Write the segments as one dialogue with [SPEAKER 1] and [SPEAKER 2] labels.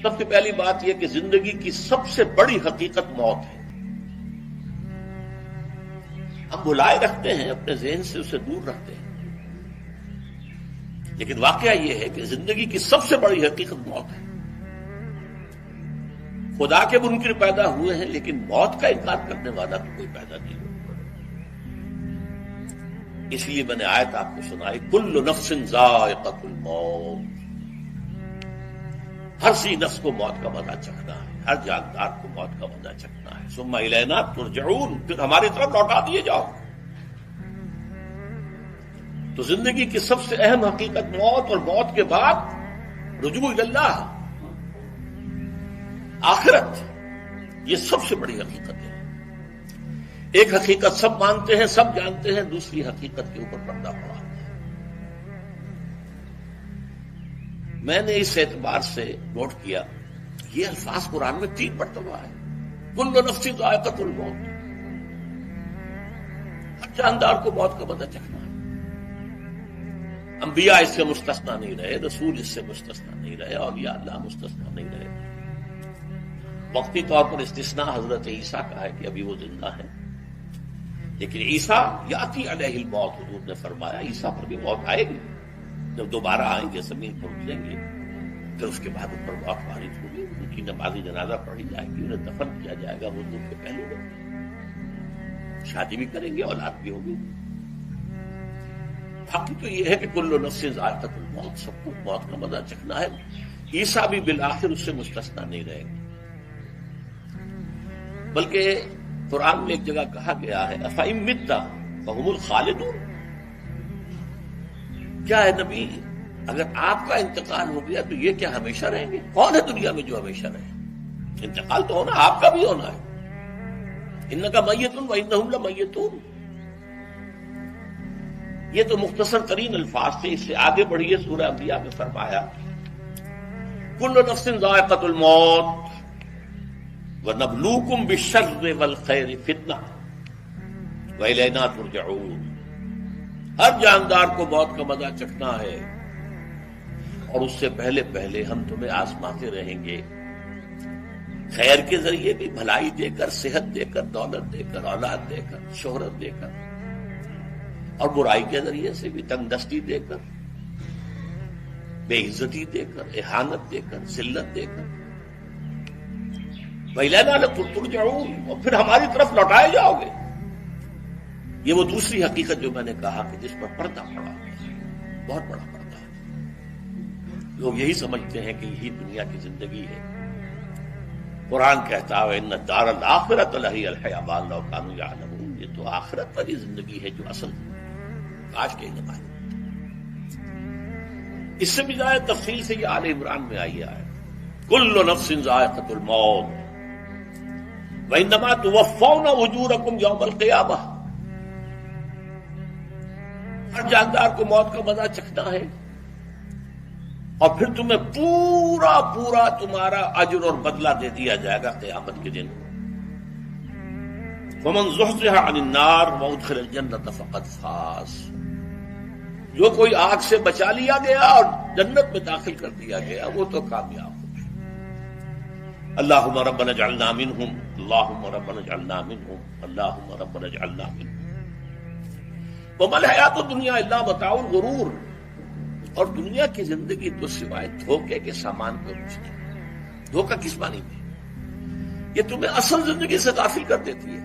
[SPEAKER 1] سب سے پہلی بات یہ کہ زندگی کی سب سے بڑی حقیقت موت ہے. ہم بلائے رکھتے ہیں، اپنے ذہن سے اسے دور رکھتے ہیں، لیکن واقعہ یہ ہے کہ زندگی کی سب سے بڑی حقیقت موت ہے. خدا کے منکر پیدا ہوئے ہیں، لیکن موت کا انکار کرنے والا تو کوئی پیدا نہیں ہوا. اس لیے میں نے آیت آپ کو سنائی، کل نفس ذائقۃ الموت، ہر سی نفس کو موت کا مزہ چکھنا ہے، ہر جاندار کو موت کا مزہ چکھنا ہے. ثم الینا ترجعون، پھر ہماری طرف لوٹا دیے جاؤ. تو زندگی کی سب سے اہم حقیقت موت، اور موت کے بعد رجوع الی اللہ، آخرت، یہ سب سے بڑی حقیقت ہے. ایک حقیقت سب مانتے ہیں، سب جانتے ہیں، دوسری حقیقت کے اوپر پردہ پڑا. میں نے اس اعتبار سے نوٹ کیا، یہ الفاظ قرآن میں 3 مرتبہ ہے. کل نفس ذائقۃ الموت، ہر جاندار کو موت کا مزہ چکھنا ہے. انبیاء اس سے مستثنا نہیں رہے، رسول اس سے مستثنا نہیں رہے، اولیاء اللہ مستثنا نہیں رہے. وقتی طور پر استثناء حضرت عیسیٰ کا ہے کہ ابھی وہ زندہ ہیں، لیکن عیسیٰ یاتی علیہ الموت، حضور نے فرمایا عیسیٰ پر بھی موت آئے گی. جب دوبارہ آئیں گے، زمین پر اتریں گے، پھر اس کے بعد ان پر موت وارد ہوگی، ان کی نماز جنازہ پڑھی جائے گی، انہیں دفن کیا جائے گا حضور کے پہلے دن، شادی بھی کریں گے، اولاد بھی ہوگی. حق تو یہ ہے کہ کل نفس ذائقۃ الموت، سب کو موت کا مزہ چکھنا ہے. عیسیٰ بھی بالآخر اس سے مستثنا نہیں رہے گا. بلکہ قرآن میں ایک جگہ کہا گیا ہے افإن مت فهم الخالدون، کیا ہے نبی اگر آپ کا انتقال ہو گیا تو یہ کیا ہمیشہ رہیں گے؟ کون ہے دنیا میں جو ہمیشہ رہے؟ انتقال تو ہونا، آپ کا بھی ہونا ہے. انک میت وانہم لمیتون. یہ تو مختصر ترین الفاظ تھے. اس سے آگے بڑھیے، سورہ انبیاء میں فرمایا کل نفس ذائقۃ الموت وَنَبْلُوكُمْ بِالشَّرِّ وَالْخَيْرِ فِتْنَةً وَإِلَيْنَا تُرْجَعُونَ. ہر جاندار کو موت کا مزہ چکھنا ہے، اور اس سے پہلے پہلے ہم تمہیں آزماتے رہیں گے، خیر کے ذریعے بھی، بھلائی دے کر، صحت دے کر، دولت دے کر، اولاد دے کر، شہرت دے کر، اور برائی کے ذریعے سے بھی، تنگ دستی دے کر، بے عزتی دے کر، اہانت دے کر، ذلت دے کر. وَإِلَيْنَا تُرْجَعُونَ، اور پھر ہماری طرف لوٹائے جاؤ گے. یہ وہ دوسری حقیقت جو میں نے کہا کہ جس پر پردہ پڑا، بہت بڑا پردہ ہے. لوگ یہی سمجھتے ہیں کہ یہی دنیا کی زندگی ہے. قرآن کہتا ہے إِنَّ الدَّارَ الْآخِرَةَ لَهِيَ الْحَيَوَانُ لَوْ كَانُوا يَعْلَمُونَ. یہ تو آخرت والی زندگی ہے جو اصل کاش کے علم آئے. اس سے بھی زیادہ تفصیل سے یہ آل عمران میں آئی ہے، كُلُّ نَفْسٍ ذَائِقَةُ الْمَوْتِ وَإِنَّمَا تُوَفَّوْنَ أُجُورَكُمْ يَوْمَ الْقِيَامَةِ. ہر جاندار کو موت کا مزہ چکھنا ہے، اور پھر تمہیں پورا پورا تمہارا اجر اور بدلہ دے دیا جائے گا قیامت کے دن. فَمَنْ زُحْزِحَ عَنِ النَّارِ وَأُدْخِلَ الْجَنَّةَ فَقَدْ فَازَ. جو کوئی آگ سے بچا لیا گیا اور جنت میں داخل کر دیا گیا، وہ تو کامیاب ہو. اللہم ربنا اجعلنا منہم، اللہم ربنا اجعلنا منہم، اللہم ربنا اجعلنا منہم. وما الحیات الدنیا الا متاع الغرور. اور دنیا کی زندگی تو سوائے دھوکے کے سامان کو کچھ نہیں. دھوکہ کس معنی میں؟ یہ تمہیں اصل زندگی سے غافل کر دیتی ہے.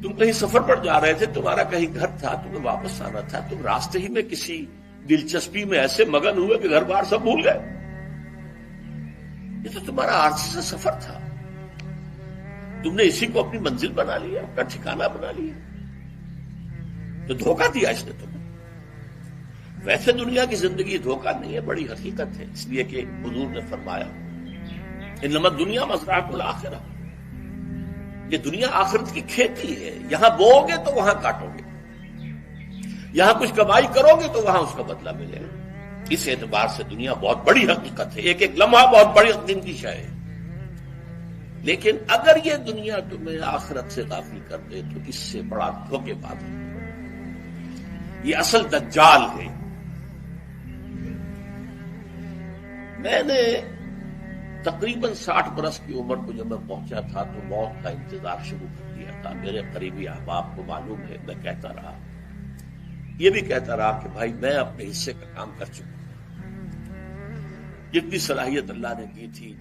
[SPEAKER 1] تم کہیں سفر پر جا رہے تھے، تمہارا کہیں گھر تھا، تمہیں واپس آنا تھا، تم راستے ہی میں کسی دلچسپی میں ایسے مگن ہوئے کہ گھر بار سب بھول گئے. یہ تو تمہارا عارضی سے سفر تھا، تم نے اسی کو اپنی منزل بنا لیا، اپنا ٹھکانہ بنا لیا. تو دھوکہ دیا اس نے تمہیں. ویسے دنیا کی زندگی دھوکہ نہیں ہے، بڑی حقیقت ہے. اس لیے کہ حضور نے فرمایا انما الدنیا مزرعۃ الآخرہ. یہ دنیا آخرت کی کھیتی ہے. یہاں بو گے تو وہاں کاٹو گے، یہاں کچھ کمائی کرو گے تو وہاں اس کا بدلہ ملے گا. اس اعتبار سے دنیا بہت بڑی حقیقت ہے، ایک ایک لمحہ بہت بڑی قیمتی شے ہے. لیکن اگر یہ دنیا تمہیں آخرت سے غافل کر دے تو اس سے بڑا دھوکے باز ہے. یہ اصل دجال ہے. میں نے تقریباً 60 برس کی عمر کو جب میں پہنچا تھا تو موت کا انتظار شروع کر دیا تھا. میرے قریبی احباب کو معلوم ہے، میں کہتا رہا، یہ بھی کہتا رہا کہ بھائی میں اپنے حصے کا کام کر چکا ہوں. جتنی صلاحیت اللہ نے دی تھی،